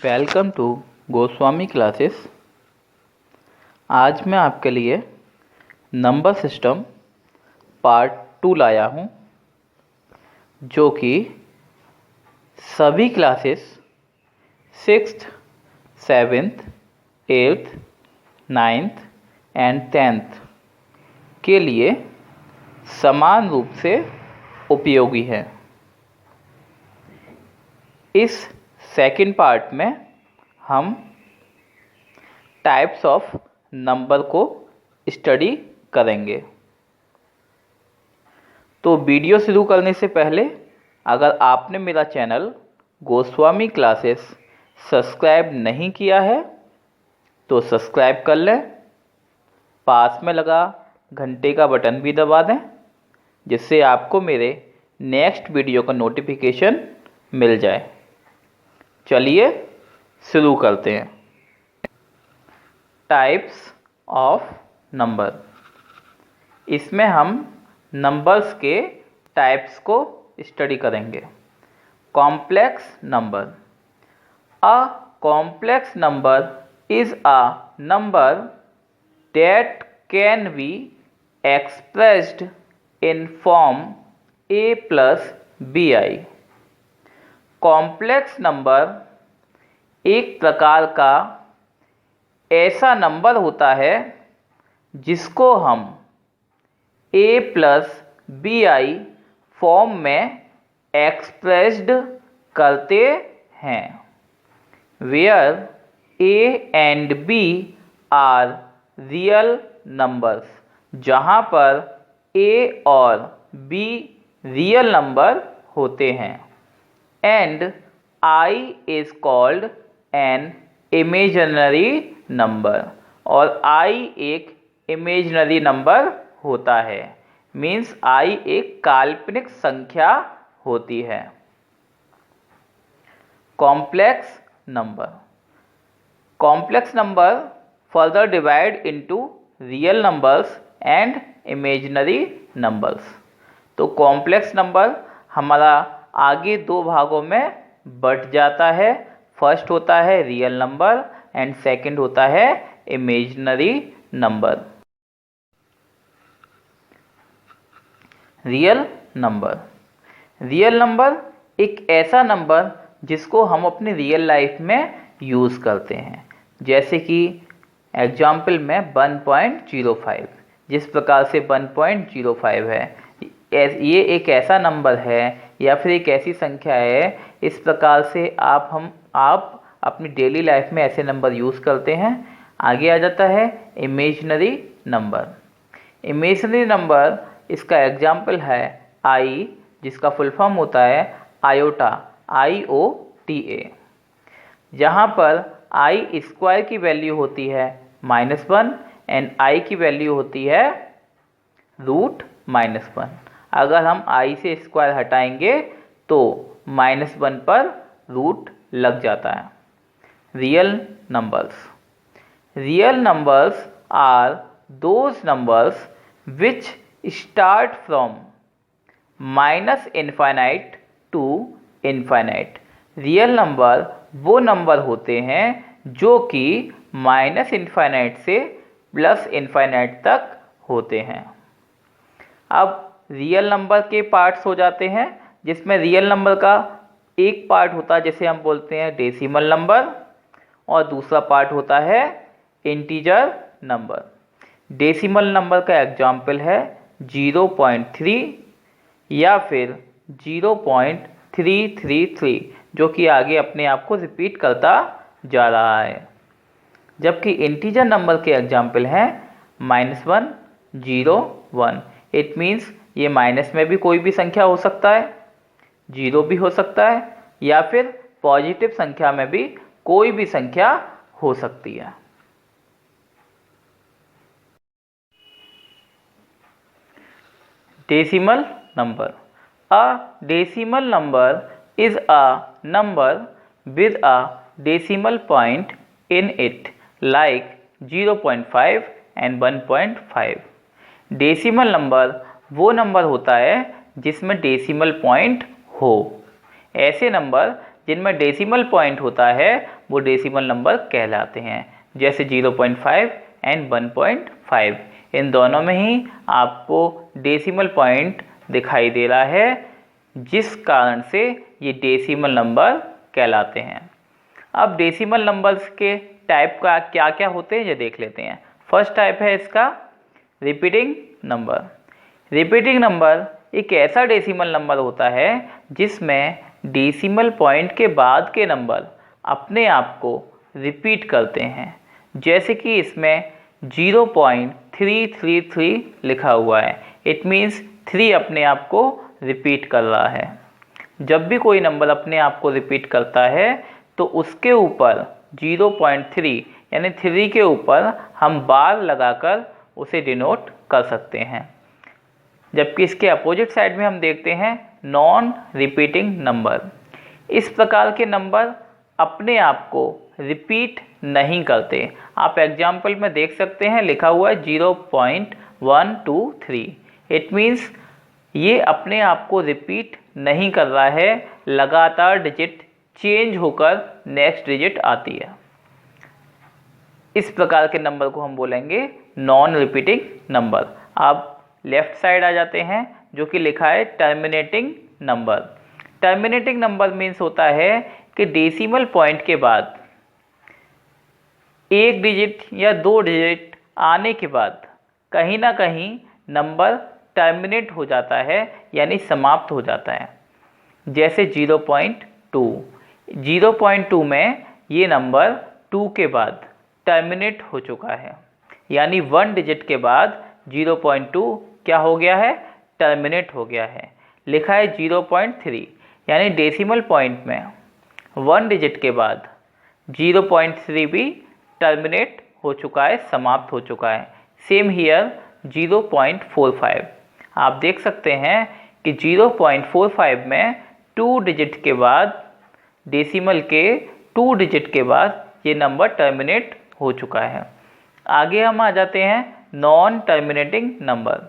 Welcome to Goswami classes. आज मैं आपके लिए नंबर सिस्टम पार्ट 2 लाया हूं, जो कि सभी classes 6th, 7th, 8th, 9th and 10th के लिए समान रूप से उपयोगी है। इस सेकंड पार्ट में हम टाइप्स ऑफ नंबर को स्टडी करेंगे। तो वीडियो शुरू करने से पहले अगर आपने मेरा चैनल गोस्वामी क्लासेस सब्सक्राइब नहीं किया है तो सब्सक्राइब कर लें। पास में लगा घंटे का बटन भी दबा दें, जिससे आपको मेरे नेक्स्ट वीडियो का नोटिफिकेशन मिल जाए। चलिए शुरू करते हैं। Types of number. इसमें हम नंबर्स के टाइप्स को स्टडी करेंगे। Complex number. A complex number is a number that can be expressed in form a plus bi। Complex number एक प्रकार का ऐसा नंबर होता है जिसको हम a plus B I form में एक्सप्रेस्ड करते हैं, where a and b are real numbers, जहाँ पर a और b रियल नंबर होते हैं। And I is called an imaginary number, और I एक इमेजिनरी नंबर होता है। मीन्स I एक काल्पनिक संख्या होती है। Complex number. Complex number further divide into real numbers and imaginary numbers. तो कॉम्प्लेक्स नंबर हमारा आगे दो भागों में बट जाता है। फर्स्ट होता है रियल नंबर एंड सेकंड होता है imaginary number. Real number. Real number एक ऐसा नंबर जिसको हम अपनी रियल लाइफ में यूज़ करते हैं। जैसे कि एग्जाम्पल में 1.05, जिस प्रकार से 1.05 है, ये एक ऐसा नंबर है या फिर एक ऐसी संख्या है। इस प्रकार से आप अपनी डेली लाइफ में ऐसे नंबर यूज़ करते हैं। आगे आ जाता है इमेजिनरी नंबर। इमेजिनरी नंबर इसका एग्जाम्पल है आई, जिसका फुल फॉर्म होता है आयोटा, IOTA, जहाँ पर आई स्क्वायर की वैल्यू होती है -1 एंड आई की वैल्यू होती है √-1। अगर हम आई से स्क्वायर हटाएंगे तो -1 पर रूट लग जाता है। Real numbers. Real numbers are those numbers which start from -infinite to infinite. Real number वो नंबर होते हैं जो कि -इनफाइनाइट से +इनफाइनाइट तक होते हैं। अब रियल नंबर के पार्ट्स हो जाते हैं, जिसमें रियल नंबर का एक पार्ट होता है जिसे हम बोलते हैं डेसिमल नंबर, और दूसरा पार्ट होता है इंटीजर नंबर। डेसिमल नंबर का एग्जाम्पल है 0.3 या फिर 0.333, जो कि आगे अपने आप को रिपीट करता जा रहा है। जबकि इंटीजर नंबर के एग्जाम्पल हैं -1, 0, 1। इट मीन्स ये माइनस में भी कोई भी संख्या हो सकता है, 0 भी हो सकता है, या फिर पॉजिटिव संख्या में भी कोई भी संख्या हो सकती है। Decimal number. A decimal number is a number with a decimal point in it, like 0.5 and 1.5। Decimal number वो नंबर होता है जिसमें डेसिमल पॉइंट हो। ऐसे नंबर जिनमें डेसिमल पॉइंट होता है वो डेसिमल नंबर कहलाते हैं। जैसे 0.5 एंड 1.5, इन दोनों में ही आपको डेसिमल पॉइंट दिखाई दे रहा है, जिस कारण से ये डेसिमल नंबर कहलाते हैं। अब डेसिमल नंबर्स के टाइप का क्या क्या होते हैं ये देख लेते हैं। फर्स्ट टाइप है इसका रिपीटिंग नंबर। रिपीटिंग नंबर एक ऐसा डेसिमल नंबर होता है जिसमें डेसिमल पॉइंट के बाद के नंबर अपने आप को रिपीट करते हैं। जैसे कि इसमें 0.333 लिखा हुआ है, इट मीन्स 3 अपने आप को रिपीट कर रहा है। जब भी कोई नंबर अपने आप को रिपीट करता है तो उसके ऊपर 0.3 यानी 3 के ऊपर हम बार लगाकर उसे डिनोट कर सकते हैं। जबकि इसके अपोजिट साइड में हम देखते हैं नॉन रिपीटिंग नंबर। इस प्रकार के नंबर अपने आप को रिपीट नहीं करते। आप एग्जाम्पल में देख सकते हैं लिखा हुआ है 0.123, इट मीन्स ये अपने आप को रिपीट नहीं कर रहा है, लगातार डिजिट चेंज होकर नेक्स्ट डिजिट आती है। इस प्रकार के नंबर को हम बोलेंगे नॉन रिपीटिंग नंबर। अब लेफ्ट साइड आ जाते हैं जो कि लिखा है terminating number. Terminating number means होता है कि डेसिमल पॉइंट के बाद 1 डिजिट या 2 डिजिट आने के बाद कहीं ना कहीं नंबर टर्मिनेट हो जाता है, यानी समाप्त हो जाता है। जैसे 0.2 में ये नंबर 2 के बाद टर्मिनेट हो चुका है, यानी 1 डिजिट के बाद 0.2 क्या हो गया है, टर्मिनेट हो गया है। लिखा है 0.3, यानी डेसिमल पॉइंट में 1 डिजिट के बाद 0.3 भी टर्मिनेट हो चुका है, समाप्त हो चुका है। सेम हियर 0.45, आप देख सकते हैं कि 0.45 में 2 डिजिट के बाद, डेसिमल के 2 डिजिट के बाद ये नंबर टर्मिनेट हो चुका है। आगे हम आ जाते हैं non terminating number.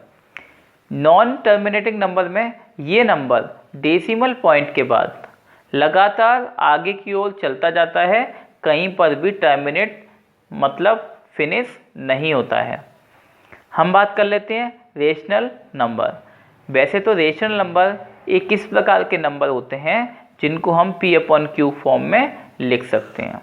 Non terminating number में ये नंबर डेसिमल पॉइंट के बाद लगातार आगे की ओर चलता जाता है, कहीं पर भी टर्मिनेट मतलब फिनिश नहीं होता है। हम बात कर लेते हैं रेशनल नंबर। वैसे तो रेशनल नंबर एक किस प्रकार के नंबर होते हैं जिनको हम P/Q फॉर्म में लिख सकते हैं।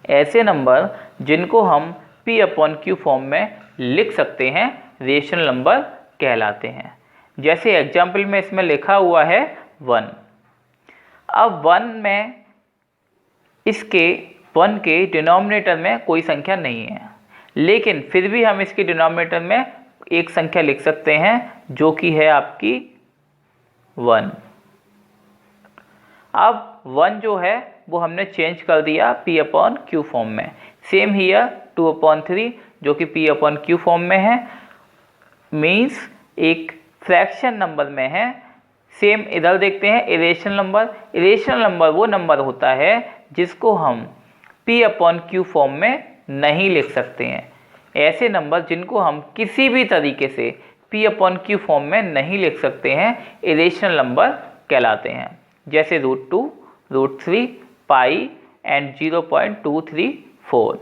ऐसे नंबर जिनको हम P/Q फॉर्म में लिख सकते हैं रेशनल नंबर कहलाते हैं। जैसे एग्जाम्पल में इसमें लिखा हुआ है 1। अब 1 के डिनोमिनेटर में कोई संख्या नहीं है, लेकिन फिर भी हम इसके डिनोमिनेटर में एक संख्या लिख सकते हैं जो कि है आपकी 1। अब 1 जो है वो हमने चेंज कर दिया P/Q फॉर्म में। सेम हियर 2/3 जो कि P/Q फॉर्म में है, मीन्स एक फ्रैक्शन नंबर में है। सेम इधर देखते हैं इरेशनल नंबर। इरेशनल नंबर वो नंबर होता है जिसको हम P/Q फॉर्म में नहीं लिख सकते हैं। ऐसे नंबर जिनको हम किसी भी तरीके से P/Q फॉर्म में नहीं लिख सकते हैं इरेशनल नंबर कहलाते हैं। जैसे √2, √3, पाई एंड 0.234।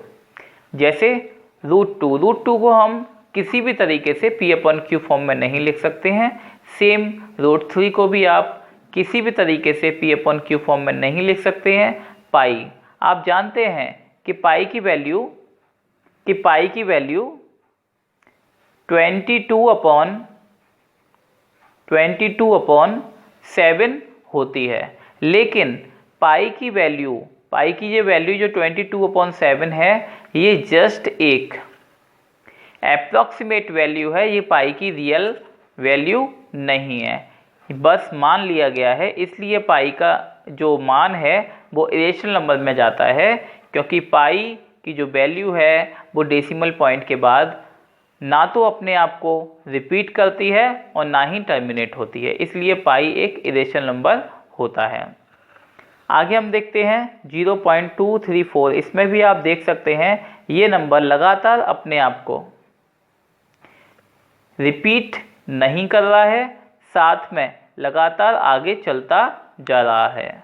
जैसे √2 को हम किसी भी तरीके से P/Q फॉर्म में नहीं लिख सकते हैं। सेम √3 को भी आप किसी भी तरीके से P/Q फॉर्म में नहीं लिख सकते हैं। पाई, आप जानते हैं कि पाई की वैल्यू 22/7 होती है, लेकिन पाई की ये वैल्यू जो 22/7 है, ये जस्ट एक अप्रॉक्सीमेट वैल्यू है। ये पाई की रियल वैल्यू नहीं है, बस मान लिया गया है। इसलिए पाई का जो मान है वो इरेशनल नंबर में जाता है, क्योंकि पाई की जो वैल्यू है वो डेसिमल पॉइंट के बाद ना तो अपने आप को रिपीट करती है और ना ही टर्मिनेट होती है, इसलिए पाई एक इरेशनल नंबर होता है। आगे हम देखते हैं 0.234। इसमें भी आप देख सकते हैं ये नंबर लगातार अपने आप को रिपीट नहीं कर रहा है, साथ में लगातार आगे चलता जा रहा है।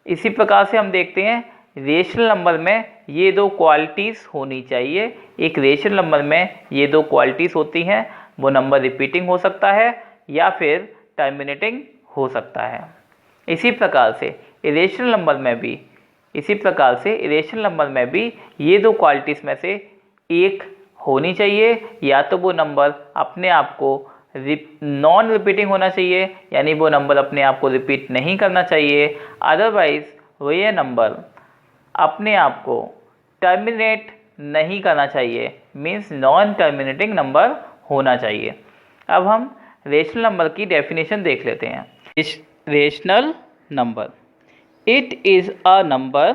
इसी प्रकार से हम देखते हैं रेशनल नंबर में ये दो क्वालिटीज़ होनी चाहिए। एक रेशनल नंबर में ये दो क्वालिटीज़ होती हैं, वो नंबर रिपीटिंग हो सकता है या फिर टर्मिनेटिंग हो सकता है। इसी प्रकार से इरेशनल नंबर में भी ये दो क्वालिटीज़ में से एक होनी चाहिए, या तो वो नंबर अपने आप को नॉन रिपीटिंग होना चाहिए, यानी वो नंबर अपने आप को रिपीट नहीं करना चाहिए, अदरवाइज वो ये नंबर अपने आप को टर्मिनेट नहीं करना चाहिए, मीन्स नॉन टर्मिनेटिंग नंबर होना चाहिए। अब हम रेशनल नंबर की डेफिनेशन देख लेते हैं। Rational number, it is a number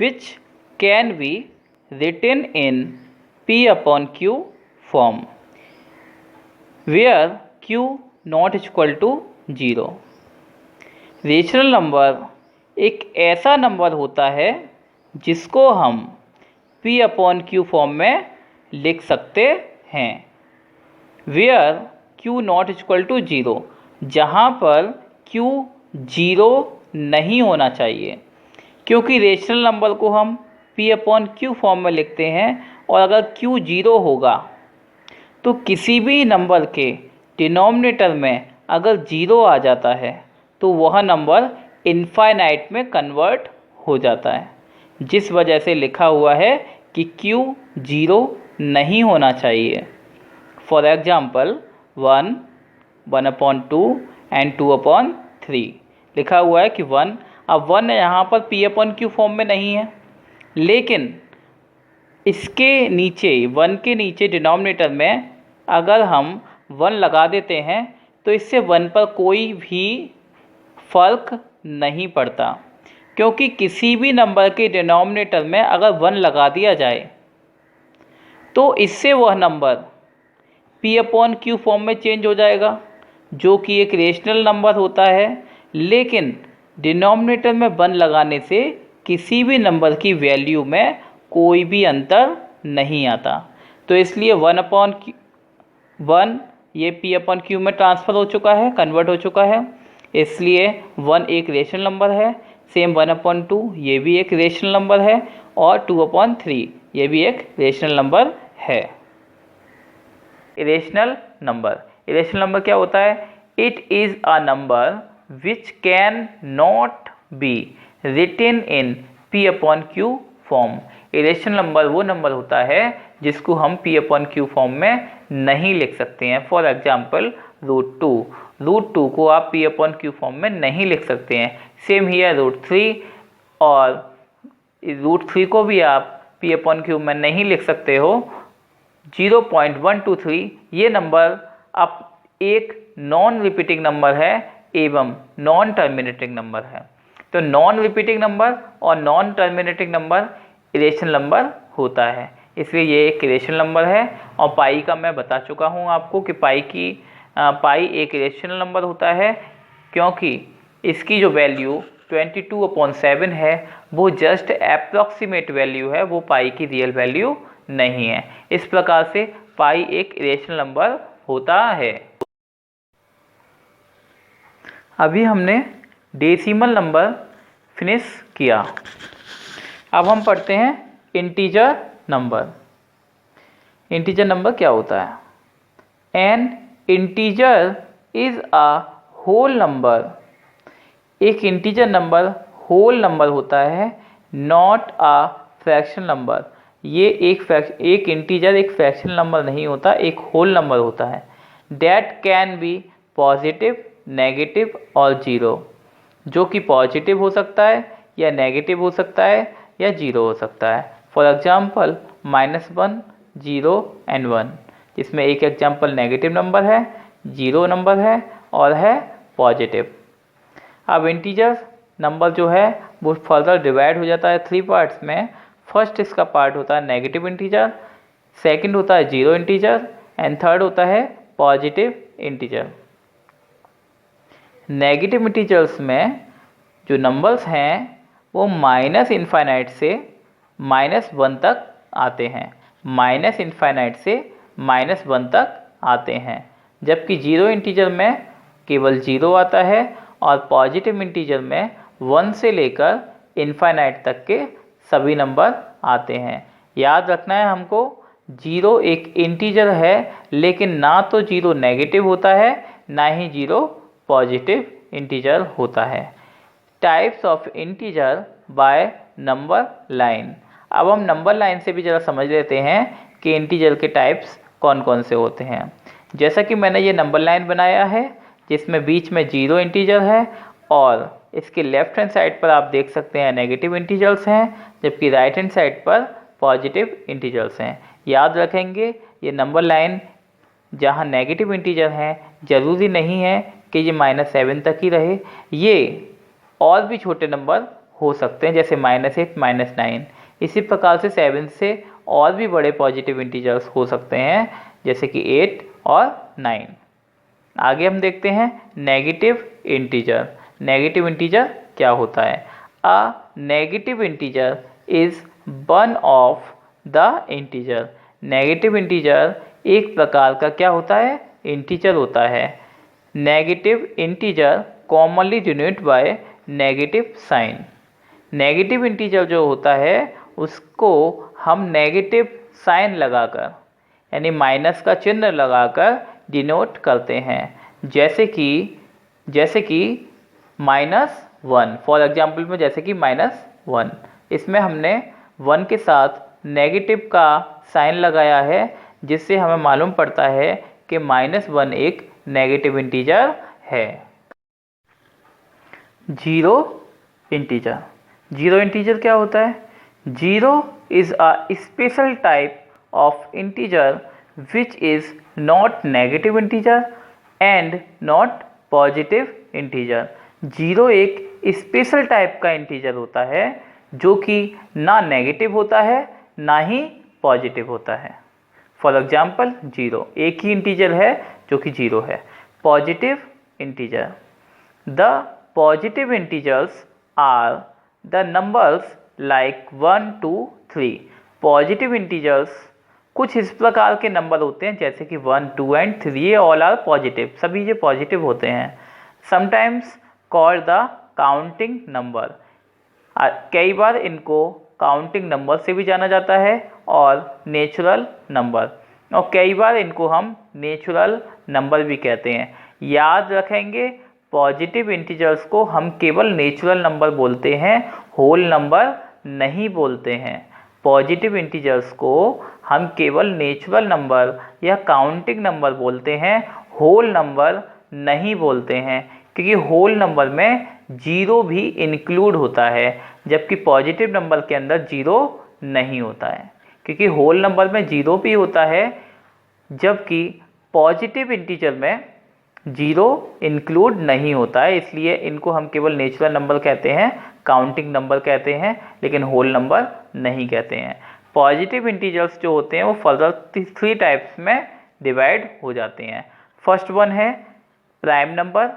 which can be written in P/Q form where Q not equal to 0। Rational number एक ऐसा नंबर होता है जिसको हम P/Q फॉर्म में लिख सकते हैं, where Q not equal to 0, जहाँ पर Q 0 नहीं होना चाहिए, क्योंकि रेशनल नंबर को हम P/Q फॉर्म में लिखते हैं और अगर Q 0 होगा तो किसी भी नंबर के डिनोमिनेटर में अगर 0 आ जाता है तो वह नंबर इनफाइनाइट में कन्वर्ट हो जाता है, जिस वजह से लिखा हुआ है कि Q 0 नहीं होना चाहिए। फॉर एग्जाम्पल 1, 1/2 एंड 2/3 लिखा हुआ है कि 1, अब 1 यहाँ पर P/Q फॉर्म में नहीं है, लेकिन इसके नीचे 1 के नीचे डिनोमिनेटर में अगर हम 1 लगा देते हैं तो इससे 1 पर कोई भी फ़र्क नहीं पड़ता, क्योंकि किसी भी नंबर के डिनोमिनेटर में अगर 1 लगा दिया जाए तो इससे वह नंबर P/Q फॉर्म में चेंज हो जाएगा, जो कि एक रेशनल नंबर होता है, लेकिन डिनोमिनेटर में 1 लगाने से किसी भी नंबर की वैल्यू में कोई भी अंतर नहीं आता। तो इसलिए 1 ये P/Q में ट्रांसफ़र हो चुका है, कन्वर्ट हो चुका है, इसलिए 1 एक रेशनल नंबर है। सेम 1/2 ये भी एक रेशनल नंबर है और 2/3 ये भी एक रेशनल नंबर है। इरेशनल नंबर क्या होता है? It is a number which can not be written in P/Q form. Irrational number वो नंबर होता है जिसको हम P/Q फॉर्म में नहीं लिख सकते हैं। फॉर एग्जाम्पल √2 को आप P/Q फॉर्म में नहीं लिख सकते हैं। सेम हियर √3 और √3 को भी आप P/Q में नहीं लिख सकते हो। 0.123 ये नंबर अब एक नॉन रिपीटिंग नंबर है एवं नॉन टर्मिनेटिंग नंबर है। तो नॉन रिपीटिंग नंबर और non terminating number irrational number होता है, इसलिए ये एक इरेशनल नंबर है। और पाई का मैं बता चुका हूँ आपको कि पाई एक इरेशनल नंबर होता है, क्योंकि इसकी जो वैल्यू 22/7 है वो जस्ट अप्रॉक्सीमेट वैल्यू है, वो पाई की रियल वैल्यू नहीं है। इस प्रकार से पाई एक इरेशनल नंबर होता है। अभी हमने डेसिमल नंबर फिनिश किया, अब हम पढ़ते हैं इंटीजर नंबर। इंटीजर नंबर क्या होता है? An integer is a whole number. एक इंटीजर नंबर होल नंबर होता है, नॉट अ फ्रैक्शनल नंबर। ये एक इंटीजर एक फ्रैक्शनल नंबर नहीं होता, एक होल नंबर होता है। That can be positive, negative और जीरो, जो कि पॉजिटिव हो सकता है या नेगेटिव हो सकता है या जीरो हो सकता है। फॉर एग्जाम्पल -1, 0 एंड 1, जिसमें एक एग्जाम्पल नेगेटिव नंबर है, जीरो नंबर है और है पॉजिटिव। अब इंटीजर नंबर जो है वो फर्दर डिवाइड हो जाता है 3 पार्ट्स में। फर्स्ट इसका पार्ट होता है नेगेटिव इंटीजर, सेकंड होता है जीरो इंटीजर एंड थर्ड होता है पॉजिटिव इंटीजर। नेगेटिव इंटीजर्स में जो नंबर्स हैं वो -इनफाइनाइट से -1 तक आते हैं, -इनफाइनाइट से -1 तक आते हैं, जबकि जीरो इंटीजर में केवल 0 आता है और पॉजिटिव इंटीजर में 1 से लेकर इनफाइनाइट तक के सभी नंबर आते हैं। याद रखना है हमको, 0 एक इंटीजर है, लेकिन ना तो 0 नेगेटिव होता है ना ही 0 पॉजिटिव इंटीजर होता है। Types of integer by number line. अब हम नंबर लाइन से भी ज़रा समझ लेते हैं कि इंटीजर के टाइप्स कौन कौन से होते हैं। जैसा कि मैंने ये नंबर लाइन बनाया है जिसमें बीच में 0 इंटीजर है और इसके लेफ्ट हैंड साइड पर आप देख सकते हैं नेगेटिव इंटीजर्स हैं, जबकि राइट हैंड साइड पर पॉजिटिव इंटीजर्स हैं। याद रखेंगे ये नंबर लाइन जहाँ नेगेटिव इंटीजर हैं ज़रूरी नहीं है कि ये -7 तक ही रहे, ये और भी छोटे नंबर हो सकते हैं जैसे -8 -9। इसी प्रकार से 7 से और भी बड़े पॉजिटिव इंटीजर्स हो सकते हैं जैसे कि 8 और 9। आगे हम देखते हैं नेगेटिव इंटीजर। नेगेटिव इंटीजर क्या होता है? A negative integer is one of the integer. Negative integer एक प्रकार का क्या होता है? इंटीजर होता है। Negative integer commonly denote by negative sign. Negative integer जो होता है उसको हम नेगेटिव साइन लगाकर यानी माइनस का चिन्ह लगाकर डिनोट करते हैं, जैसे कि -1। फॉर एग्जाम्पल में जैसे कि -1, इसमें हमने 1 के साथ नेगेटिव का साइन लगाया है जिससे हमें मालूम पड़ता है कि -1 एक नेगेटिव इंटीजर है। 0 इंटीजर। 0 इंटीजर क्या होता है? 0 is a special type of integer which is not negative integer and not positive integer। 0 एक स्पेशल टाइप का इंटीजर होता है जो कि ना नेगेटिव होता है ना ही पॉजिटिव होता है। फॉर एग्जाम्पल 0 एक ही इंटीजर है जो कि 0 है। Positive integer. The positive integers are the numbers like 1 2 3। Positive integers कुछ इस प्रकार के नंबर होते हैं जैसे कि 1 2 एंड 3, ये ऑल आर पॉजिटिव, सभी ये पॉजिटिव होते हैं। Sometimes called the counting number. कई बार इनको काउंटिंग नंबर से भी जाना जाता है और नेचुरल नंबर, और कई बार इनको हम नेचुरल नंबर भी कहते हैं। याद रखेंगे पॉजिटिव इंटीजर्स को हम केवल नेचुरल नंबर बोलते हैं, होल नंबर नहीं बोलते हैं। पॉजिटिव इंटीजर्स को हम केवल नेचुरल नंबर या काउंटिंग नंबर बोलते हैं, होल नंबर नहीं बोलते हैं, क्योंकि होल नंबर में 0 भी इंक्लूड होता है जबकि पॉजिटिव नंबर के अंदर 0 नहीं होता है। क्योंकि होल नंबर में 0 भी होता है जबकि पॉजिटिव इंटीजर में 0 इंक्लूड नहीं होता है, इसलिए इनको हम केवल नेचुरल नंबर कहते हैं, काउंटिंग नंबर कहते हैं, लेकिन होल नंबर नहीं कहते हैं। पॉजिटिव इंटीजर्स जो होते हैं वो फर्दर 3 टाइप्स में डिवाइड हो जाते हैं। फर्स्ट वन है प्राइम नंबर,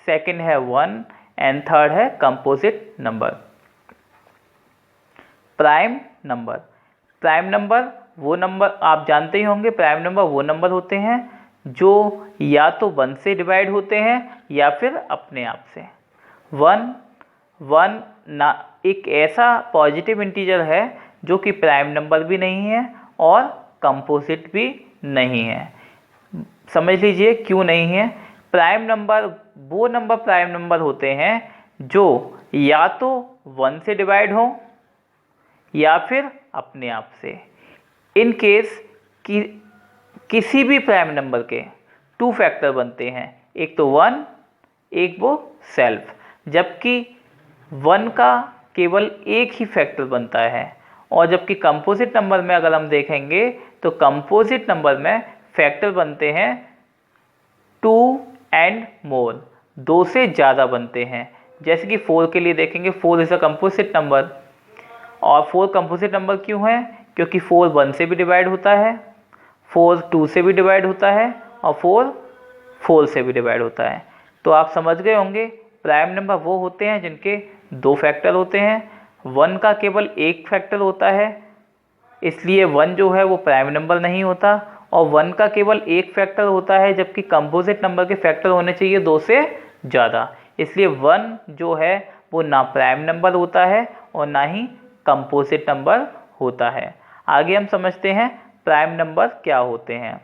सेकंड है 1 एंड थर्ड है composite number. Prime number. Prime number वो नंबर आप जानते ही होंगे, प्राइम नंबर वो नंबर होते हैं जो या तो 1 से डिवाइड होते हैं या फिर अपने आप से। 1 ना एक ऐसा पॉजिटिव इंटीजर है जो कि प्राइम नंबर भी नहीं है और कंपोजिट भी नहीं है। समझ लीजिए क्यों नहीं है। प्राइम नंबर वो नंबर प्राइम नंबर होते हैं जो या तो 1 से डिवाइड हो या फिर अपने आप से। इन केस किसी भी प्राइम नंबर के 2 फैक्टर बनते हैं, एक तो 1 एक वो सेल्फ, जबकि 1 का केवल एक ही फैक्टर बनता है। और जबकि कंपोजिट नंबर में अगर हम देखेंगे तो कंपोजिट नंबर में फैक्टर बनते हैं 2 एंड मोर, 2 से ज़्यादा बनते हैं। जैसे कि 4 के लिए देखेंगे, 4 इज़ अ कंपोजिट नंबर। और 4 कंपोजिट नंबर क्यों है? क्योंकि 4 1 से भी डिवाइड होता है, 4 2 से भी डिवाइड होता है और 4 4 से भी डिवाइड होता है। तो आप समझ गए होंगे प्राइम नंबर वो होते हैं जिनके 2 फैक्टर होते हैं, 1 का केवल एक फैक्टर होता है, इसलिए 1 जो है वो प्राइम नंबर नहीं होता, और 1 का केवल एक फैक्टर होता है जबकि कंपोजिट नंबर के फैक्टर होने चाहिए 2 से ज़्यादा, इसलिए 1 जो है वो ना प्राइम नंबर होता है और ना ही कंपोजिट नंबर होता है। आगे हम समझते हैं प्राइम नंबर क्या होते हैं।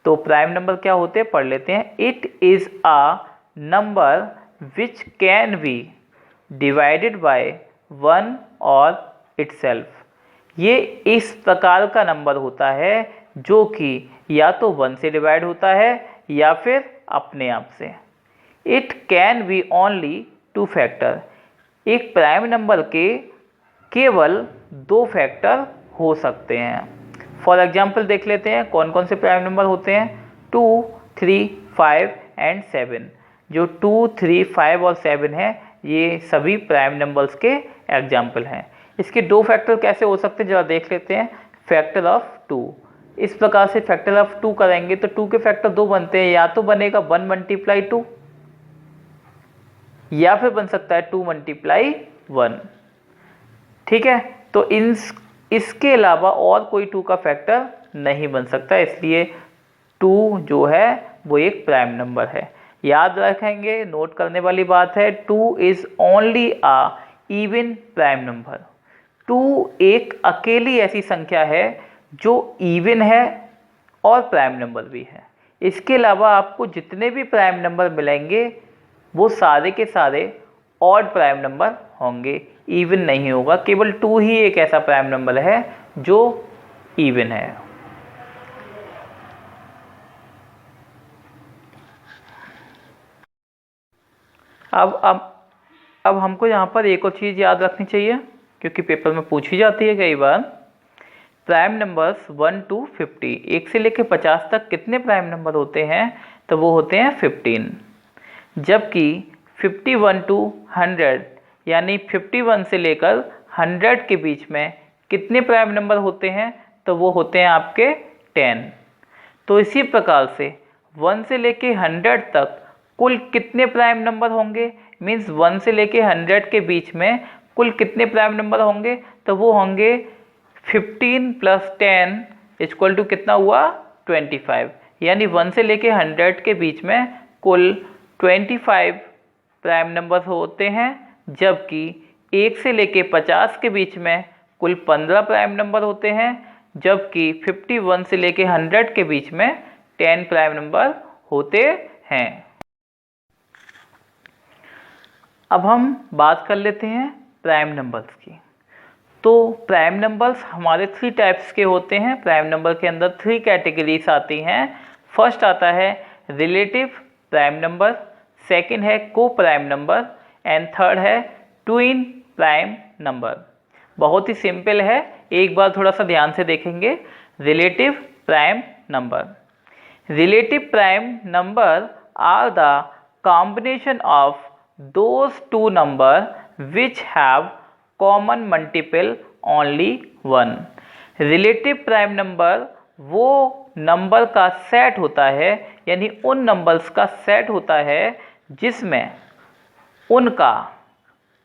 तो प्राइम नंबर क्या होते हैं पढ़ लेते हैं। It is a number which can be divided by one और इटसेल्फ। ये इस प्रकार का नंबर होता है जो कि या तो वन से डिवाइड होता है या फिर अपने आप से। It can be only two factor. एक प्राइम नंबर के केवल दो फैक्टर हो सकते हैं। फॉर एग्जाम्पल देख लेते हैं कौन कौन से प्राइम नंबर होते हैं। 2, 3, 5 एंड 7। जो 2, 3, 5 और 7 है ये सभी प्राइम नंबर्स के एग्जाम्पल हैं। इसके दो फैक्टर कैसे हो सकते हैं जरा देख लेते हैं। फैक्टर ऑफ 2, इस प्रकार से फैक्टर ऑफ 2 करेंगे तो 2 के फैक्टर 2 बनते हैं। या तो बनेगा 1 × 2 या फिर बन सकता है 2 × 1। ठीक है, तो इसके अलावा और कोई 2 का फैक्टर नहीं बन सकता, इसलिए 2 जो है वो एक प्राइम नंबर है। याद रखेंगे, नोट करने वाली बात है, 2 is only a even prime number. 2 एक अकेली ऐसी संख्या है जो इवन है और प्राइम नंबर भी है। इसके अलावा आपको जितने भी प्राइम नंबर मिलेंगे वो सारे के सारे ऑड प्राइम नंबर होंगे, इवन नहीं होगा। केवल 2 ही एक ऐसा प्राइम नंबर है जो इवन है। अब हमको यहाँ पर एक और चीज़ याद रखनी चाहिए क्योंकि पेपर में पूछी जाती है कई बार। प्राइम नंबर्स 1 to 50, 1 से लेकर 50 तक कितने प्राइम नंबर होते हैं? तो वो होते हैं 15। जबकि 51 to 100 यानी 51 से लेकर 100 के बीच में कितने प्राइम नंबर होते हैं? तो वो होते हैं आपके 10। तो इसी प्रकार से 1 से लेके 100 तक कुल कितने प्राइम नंबर होंगे? मीन्स 1 से लेके 100 के बीच में कुल कितने प्राइम नंबर होंगे? तो वो होंगे 15 + 10 = कितना हुआ? 25। यानी 1 से लेके 100 के बीच में कुल 25 प्राइम नंबर होते हैं, जबकि 1 से लेके 50 के बीच में कुल 15 प्राइम नंबर होते हैं, जबकि 51 से लेके 100 के बीच में 10 प्राइम नंबर होते हैं। अब हम बात कर लेते हैं प्राइम नंबर्स की। तो प्राइम नंबर्स हमारे 3 टाइप्स के होते हैं। प्राइम नंबर के अंदर 3 कैटेगरीज आती हैं। फर्स्ट आता है रिलेटिव प्राइम नंबर, सेकंड है को प्राइम नंबर एंड थर्ड है ट्विन प्राइम नंबर। बहुत ही सिंपल है, एक बार थोड़ा सा ध्यान से देखेंगे। Relative prime number, relative prime number are the combination of those 2 number which have common multiple only 1। Relative prime number वो नंबर का सेट होता है, यानी उन नंबर्स का सेट होता है जिसमें उनका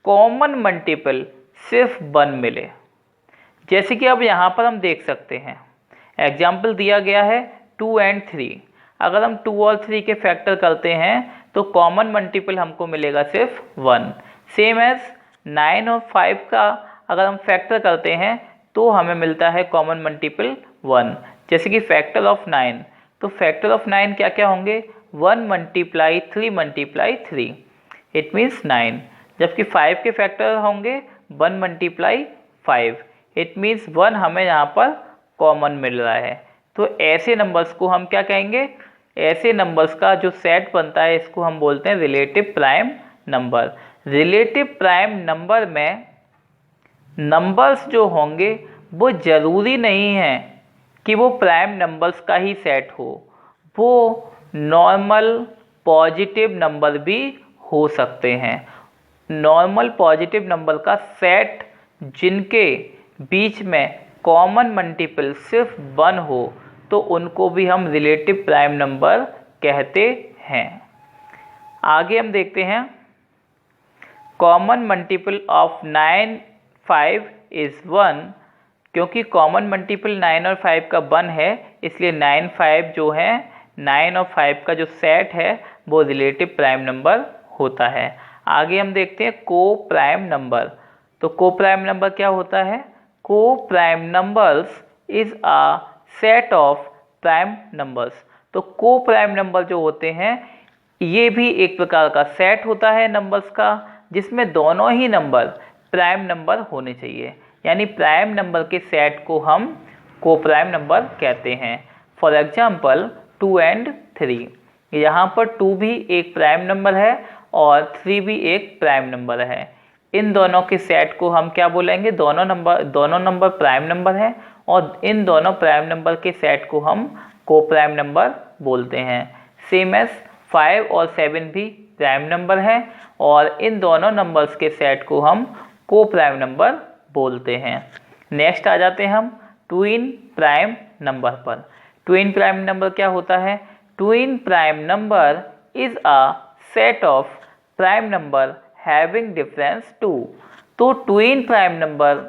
कॉमन मल्टीपल सिर्फ 1 मिले। जैसे कि अब यहाँ पर हम देख सकते हैं, एग्जाम्पल दिया गया है 2 and 3। अगर हम 2 और 3 के फैक्टर करते हैं तो कॉमन मल्टीपल हमको मिलेगा सिर्फ 1। सेम एज 9 और 5 का अगर हम फैक्टर करते हैं तो हमें मिलता है कॉमन मल्टीपल 1। जैसे कि फैक्टर ऑफ 9, तो फैक्टर ऑफ 9 क्या क्या होंगे? 1 × 3 × 3 इट मीन्स 9। जबकि 5 के फैक्टर होंगे 1 × 5 इट मीन्स 1 हमें यहाँ पर कॉमन मिल रहा है। तो ऐसे नंबर्स को हम क्या कहेंगे? ऐसे नंबर्स का जो सेट बनता है इसको हम बोलते हैं relative prime number. Relative prime number में नंबर्स जो होंगे वो ज़रूरी नहीं है कि वो प्राइम नंबर्स का ही सेट हो, वो नॉर्मल पॉजिटिव नंबर भी हो सकते हैं। नॉर्मल पॉजिटिव नंबर का सेट जिनके बीच में कॉमन मल्टीपल सिर्फ 1 हो तो उनको भी हम रिलेटिव प्राइम नंबर कहते हैं। आगे हम देखते हैं कॉमन मल्टीपल ऑफ 9, 5 इज़ 1। क्योंकि कॉमन मल्टीपल 9 और 5 का 1 है, इसलिए 9, 5 जो है 9 और 5 का जो सेट है वो रिलेटिव प्राइम नंबर होता है। आगे हम देखते हैं को प्राइम नंबर। तो को प्राइम नंबर क्या होता है? को prime numbers is a set of prime numbers. तो को प्राइम नंबर जो होते हैं ये भी एक प्रकार का सेट होता है नंबर्स का, जिसमें दोनों ही नंबर प्राइम नंबर होने चाहिए, यानी प्राइम नंबर के सेट को हम को प्राइम नंबर कहते हैं। फॉर एग्जाम्पल 2 and 3, यहाँ पर 2 भी एक प्राइम नंबर है और 3 भी एक प्राइम नंबर है। इन दोनों के सेट को हम क्या बोलेंगे? दोनों नंबर प्राइम नंबर हैं और इन दोनों प्राइम नंबर के सेट को हम को प्राइम नंबर बोलते हैं। सेम एज 5 और 7 भी प्राइम नंबर हैं और इन दोनों नंबर्स के सेट को हम को प्राइम नंबर बोलते हैं। नेक्स्ट आ जाते हैं हम ट्विन प्राइम नंबर पर। ट्विन प्राइम नंबर क्या होता है? Twin prime number is a set of prime number having difference 2। तो ट्विन प्राइम नंबर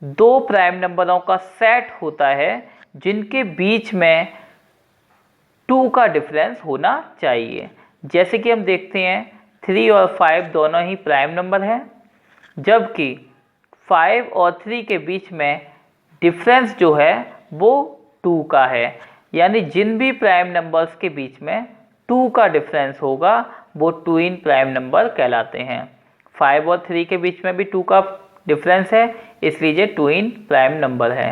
दो प्राइम नंबरों का सेट होता है जिनके बीच में 2 का डिफरेंस होना चाहिए। जैसे कि हम देखते हैं 3 और 5 दोनों ही प्राइम नंबर हैं, जबकि 5 और 3 के बीच में डिफरेंस जो है वो 2 का है। यानी जिन भी प्राइम नंबर्स के बीच में 2 का डिफरेंस होगा वो ट्विन प्राइम नंबर कहलाते हैं। 5 और 3 के बीच में भी 2 का डिफरेंस है, इसलिए ये ट्विन प्राइम नंबर है।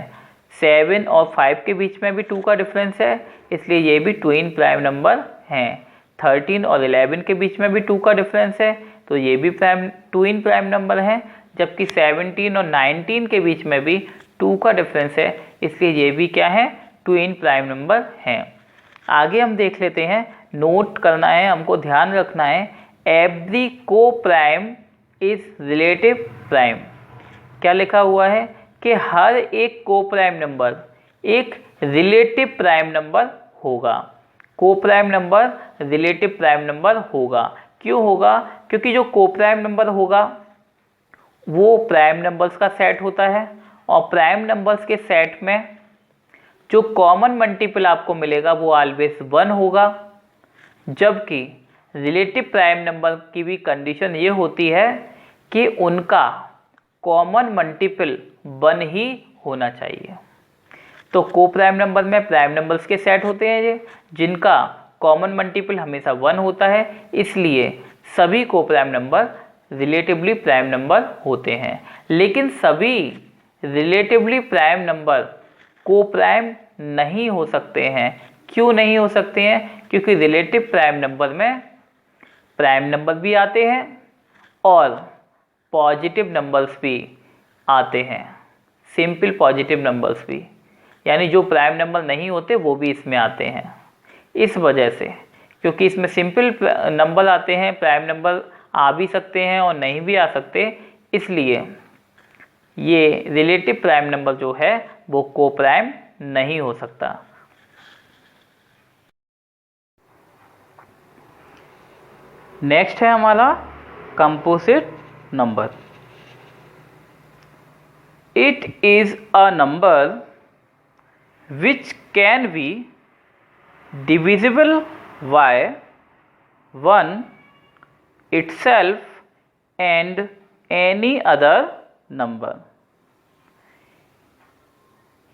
7 और 5 के बीच में भी 2 का डिफरेंस है, इसलिए ये भी ट्विन प्राइम नंबर हैं। 13 और 11 के बीच में भी 2 का डिफरेंस है, तो ये भी ट्विन प्राइम नंबर हैं। जबकि 17 और 19 के बीच में भी 2 का डिफरेंस है, इसलिए ये भी क्या है? ट्विन प्राइम नंबर हैं। आगे हम देख लेते हैं, नोट करना है, हमको ध्यान रखना है, एवरी को प्राइम इज रिलेटिव प्राइम। क्या लिखा हुआ है कि हर एक को प्राइम नंबर एक रिलेटिव प्राइम नंबर होगा। को prime number relative prime number होगा। क्यों होगा? क्योंकि जो को प्राइम नंबर होगा वो प्राइम नंबर्स का सेट होता है और प्राइम नंबर्स के सेट में जो कॉमन मल्टीपल आपको मिलेगा वो ऑलवेज 1 होगा। जबकि रिलेटिव प्राइम नंबर की भी कंडीशन ये होती है कि उनका कॉमन मल्टीपल 1 ही होना चाहिए। तो को प्राइम नंबर में प्राइम नंबर्स के सेट होते हैं ये, जिनका कॉमन मल्टीपल हमेशा 1 होता है, इसलिए सभी को prime number relatively prime number होते हैं। लेकिन सभी रिलेटिवली प्राइम नंबर को प्राइम नहीं हो सकते हैं। क्यों नहीं हो सकते हैं? क्योंकि रिलेटिव प्राइम नंबर में प्राइम नंबर भी आते हैं और पॉजिटिव नंबर्स भी आते हैं, सिंपल पॉजिटिव नंबर्स भी, यानी जो प्राइम नंबर नहीं होते वो भी इसमें आते हैं। इस वजह से, क्योंकि इसमें सिंपल नंबर आते हैं, प्राइम नंबर आ भी सकते हैं और नहीं भी आ सकते, इसलिए ये रिलेटिव प्राइम नंबर जो है वो को प्राइम नहीं हो सकता। नेक्स्ट है हमारा composite number. It is a number which can be divisible by 1 itself and any other number।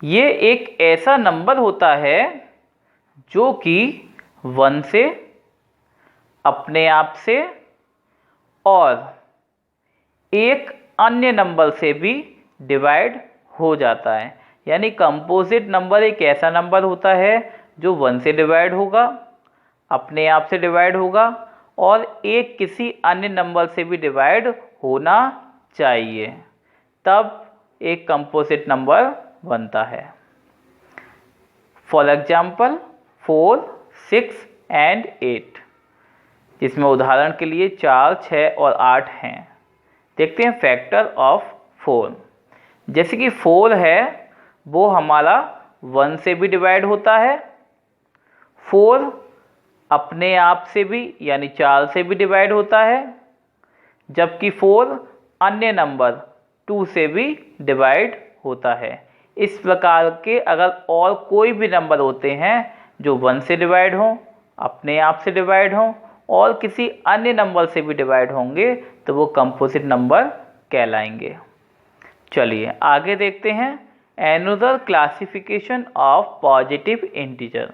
ये एक ऐसा नंबर होता है जो कि 1 से, अपने आप से और एक अन्य नंबर से भी डिवाइड हो जाता है। यानी कंपोजिट नंबर एक ऐसा नंबर होता है जो 1 से डिवाइड होगा, अपने आप से डिवाइड होगा और एक किसी अन्य नंबर से भी डिवाइड होना चाहिए, तब एक कंपोजिट नंबर बनता है। फॉर एग्जाम्पल 4, 6 and 8, जिसमें उदाहरण के लिए 4, 6 और 8 हैं। देखते हैं फैक्टर ऑफ 4। जैसे कि 4 है वो हमारा 1 से भी डिवाइड होता है, 4 अपने आप से भी यानी 4 से भी डिवाइड होता है, जबकि 4 अन्य नंबर 2 से भी डिवाइड होता है। इस प्रकार के अगर और कोई भी नंबर होते हैं जो 1 से डिवाइड हों, अपने आप से डिवाइड हों और किसी अन्य नंबर से भी डिवाइड होंगे तो वो कंपोजिट नंबर कहलाएंगे। चलिए आगे देखते हैं another classification of positive integer.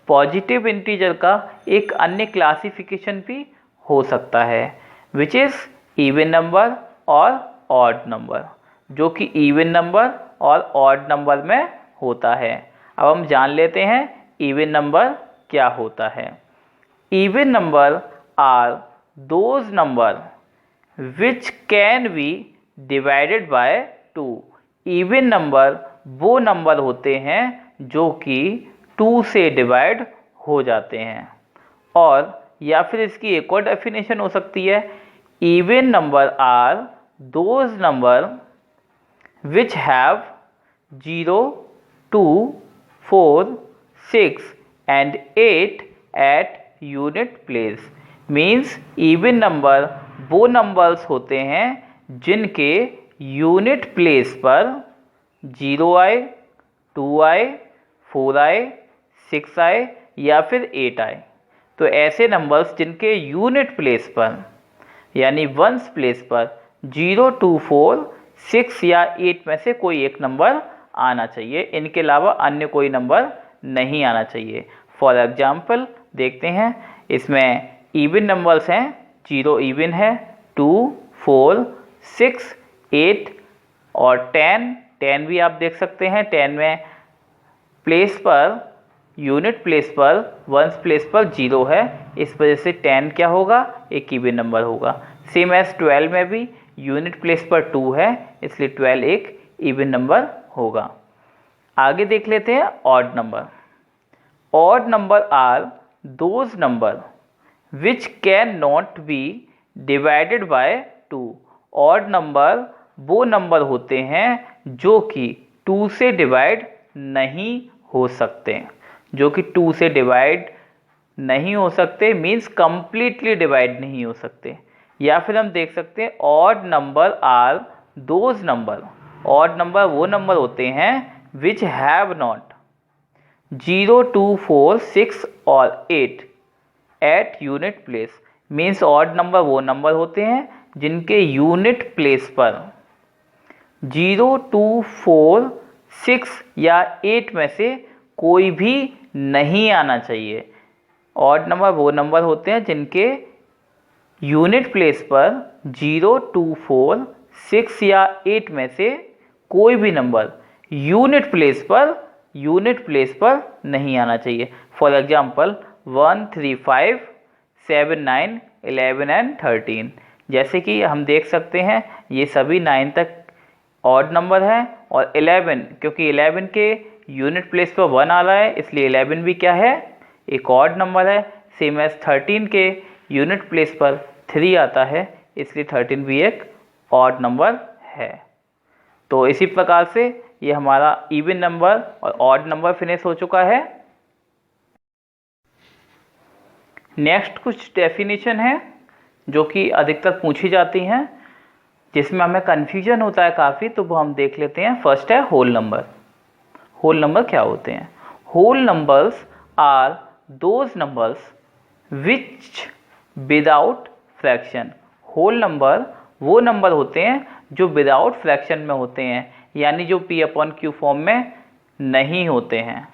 Positive integer का एक अन्य क्लासिफिकेशन भी हो सकता है विच इज़ इवन नंबर और ऑड नंबर, जो कि इवन नंबर और ऑड नंबर में होता है। अब हम जान लेते हैं इवन नंबर क्या होता है। Even number are those number which can be divided by 2। Even number वो नंबर होते हैं जो कि 2 से डिवाइड हो जाते हैं। और या फिर इसकी एक और डेफिनेशन हो सकती है, even number are those number which have 0, 2, 4, 6 and 8 at unit place. Means even number वो नंबर्स होते हैं जिनके यूनिट प्लेस पर 0 आए, 2 आए, 4 आए, 6 आए या फिर 8 आए। तो ऐसे नंबर्स जिनके यूनिट प्लेस पर यानी वंस प्लेस पर 0, 2, 4, 6 या 8 में से कोई एक नंबर आना चाहिए, इनके अलावा अन्य कोई नंबर नहीं आना चाहिए। फॉर एग्जाम्पल देखते हैं, इसमें इवन नंबर्स हैं, 0 इवन है, 2, 4, 6, 8 और 10 भी आप देख सकते हैं। 10 में प्लेस पर यूनिट प्लेस पर वंस प्लेस पर 0 है, इस वजह से 10 क्या होगा, एक इवन नंबर होगा। सेम एज 12 में भी यूनिट प्लेस पर 2 है, इसलिए 12 एक इवन नंबर होगा। आगे देख लेते हैं odd number. Odd number are those number which can not be divided by 2। Odd number वो नंबर होते हैं जो कि 2 से डिवाइड नहीं हो सकते। जो कि 2 से डिवाइड नहीं हो सकते मीन्स कंप्लीटली डिवाइड नहीं हो सकते। या फिर हम देख सकते हैं odd number are those number. Odd number वो नंबर होते हैं विच हैव नॉट 0, 2, 4, 6 और 8 at unit place. Means odd number वो नंबर होते हैं जिनके यूनिट प्लेस पर 0, 2, 4, 6 या 8 में से कोई भी नहीं आना चाहिए। ऑड नंबर वो नंबर होते हैं जिनके यूनिट प्लेस पर 0, 2, 4, 6 या 8 में से कोई भी नंबर यूनिट प्लेस पर नहीं आना चाहिए। For example 1, 3, 5, 7, 9, 11 and 13। जैसे कि हम देख सकते हैं ये सभी 9 तक ऑड नंबर है और 11, क्योंकि 11 के यूनिट प्लेस पर 1 आ रहा है इसलिए 11 भी क्या है, एक ऑड नंबर है। सेम एज 13 के यूनिट प्लेस पर 3 आता है इसलिए 13 भी एक ऑड नंबर है। तो इसी प्रकार से ये हमारा इवन नंबर और ऑड नंबर फिनिश हो चुका है। नेक्स्ट कुछ डेफिनेशन है जो कि अधिकतर पूछी जाती हैं, जिसमें हमें कन्फ्यूजन होता है काफ़ी, तो वो हम देख लेते हैं। फर्स्ट है होल नंबर। होल नंबर क्या होते हैं? Whole numbers are those numbers which without fraction. Whole number वो नंबर होते हैं जो विदाउट फ्रैक्शन में होते हैं, यानी जो P/Q फॉर्म में नहीं होते हैं,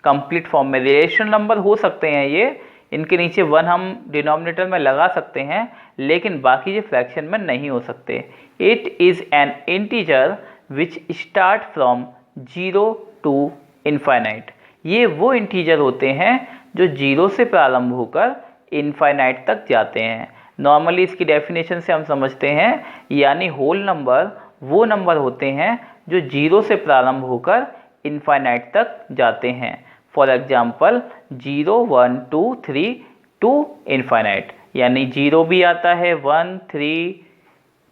कंप्लीट फॉर्म में। रिलेशनल नंबर हो सकते हैं ये, इनके नीचे 1 हम डिनोमिनेटर में लगा सकते हैं, लेकिन बाकी ये फ्रैक्शन में नहीं हो सकते। It is an integer which start from 0 to infinite. ये वो इंटीजर होते हैं जो 0 से प्रारंभ होकर इनफाइनाइट तक जाते हैं। नॉर्मली इसकी डेफिनेशन से हम समझते हैं, यानी होल नंबर वो नंबर होते हैं जो 0 से प्रारंभ होकर इनफाइनाइट तक जाते हैं। फॉर एग्जाम्पल 0, 1, 2, 3 टू इनफाइनाइट, यानी 0 भी आता है, 1, 3,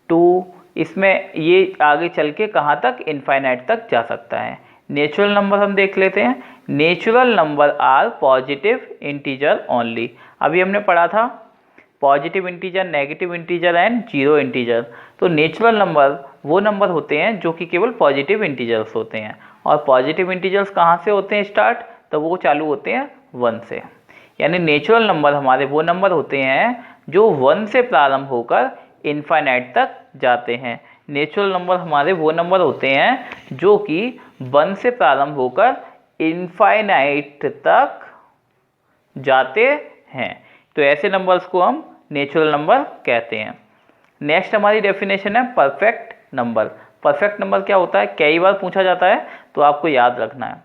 2, इसमें ये आगे चल के कहाँ तक, इनफाइनाइट तक जा सकता है। नेचुरल नंबर हम देख लेते हैं। Natural number are positive integer only. अभी हमने पढ़ा था positive integer, negative integer and zero integer. तो नेचुरल नंबर वो नंबर होते हैं जो कि केवल पॉजिटिव इंटीजर्स होते हैं। और पॉजिटिव इंटीजर्स कहाँ से होते हैं स्टार्ट, तो वो चालू होते हैं 1 से। यानी नेचुरल नंबर हमारे वो नंबर होते हैं जो 1 से प्रारंभ होकर इनफाइनाइट तक जाते हैं। नेचुरल नंबर हमारे वो नंबर होते हैं जो कि 1 से प्रारंभ होकर इनफाइनाइट तक जाते हैं। तो ऐसे नंबर्स को हम नेचुरल नंबर कहते हैं। नेक्स्ट हमारी डेफिनेशन है परफेक्ट नंबर। परफेक्ट नंबर क्या होता है, कई बार पूछा जाता है तो आपको याद रखना है।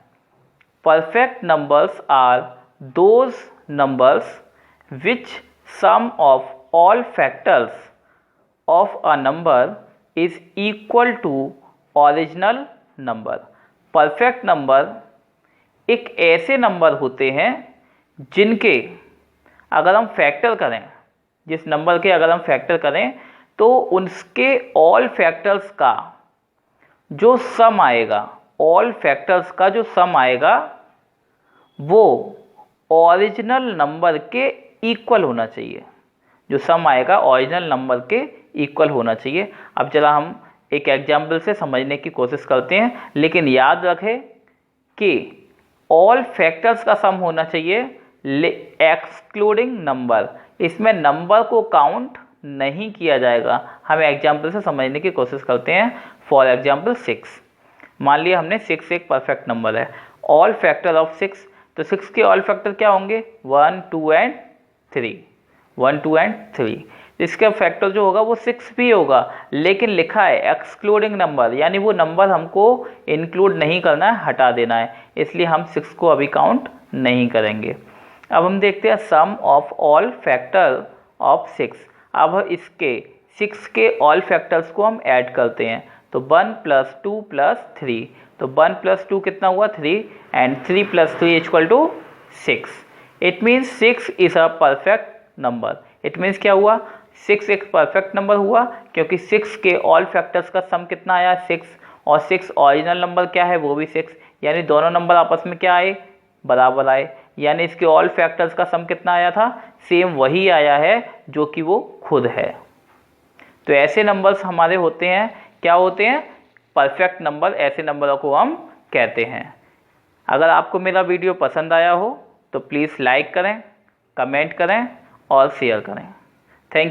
Perfect numbers are those numbers which sum of all factors of a number is equal to original number. Perfect number एक ऐसे नंबर होते हैं जिनके अगर हम फैक्टर करें, जिस नंबर के अगर हम फैक्टर करें तो उसके ऑल फैक्टर्स का जो सम आएगा, ऑल फैक्टर्स का जो सम आएगा वो ओरिजिनल नंबर के इक्वल होना चाहिए। जो सम आएगा ओरिजिनल नंबर के इक्वल होना चाहिए। अब चला हम एक एग्जाम्पल से समझने की कोशिश करते हैं, लेकिन याद रखें कि ऑल फैक्टर्स का सम होना चाहिए एक्सक्लूडिंग नंबर। इसमें नंबर को काउंट नहीं किया जाएगा। हम एग्जाम्पल से समझने की कोशिश करते हैं। फॉर एग्जाम्पल 6, मान लिया हमने 6 एक परफेक्ट नंबर है। ऑल फैक्टर ऑफ 6, तो 6 के ऑल फैक्टर क्या होंगे 1, 2 एंड 3, 1, 2 एंड 3। इसका फैक्टर जो होगा वो 6 भी होगा, लेकिन लिखा है एक्सक्लूडिंग नंबर, यानी वो नंबर हमको इंक्लूड नहीं करना है, हटा देना है, इसलिए हम 6 को अभी काउंट नहीं करेंगे। अब हम देखते हैं सम ऑफ ऑल फैक्टर ऑफ 6। अब इसके 6 के ऑल फैक्टर्स को हम ऐड करते हैं, तो 1 + 2 + 3, तो 1 + 2 कितना हुआ 3 and 3 + 3 = 6। It means 6 is a perfect number. It means क्या हुआ, 6 एक परफेक्ट नंबर हुआ क्योंकि 6 के ऑल फैक्टर्स का सम कितना आया 6, और 6 ओरिजिनल नंबर क्या है वो भी 6, यानी दोनों नंबर आपस में क्या आए, बराबर आए। यानी इसके ऑल फैक्टर्स का सम कितना आया था, सेम वही आया है जो कि वो खुद है। तो ऐसे नंबर्स हमारे होते हैं, क्या होते हैं, परफेक्ट नंबर। ऐसे नंबरों को हम कहते हैं। अगर आपको मेरा वीडियो पसंद आया हो तो प्लीज़ लाइक करें, कमेंट करें और शेयर करें।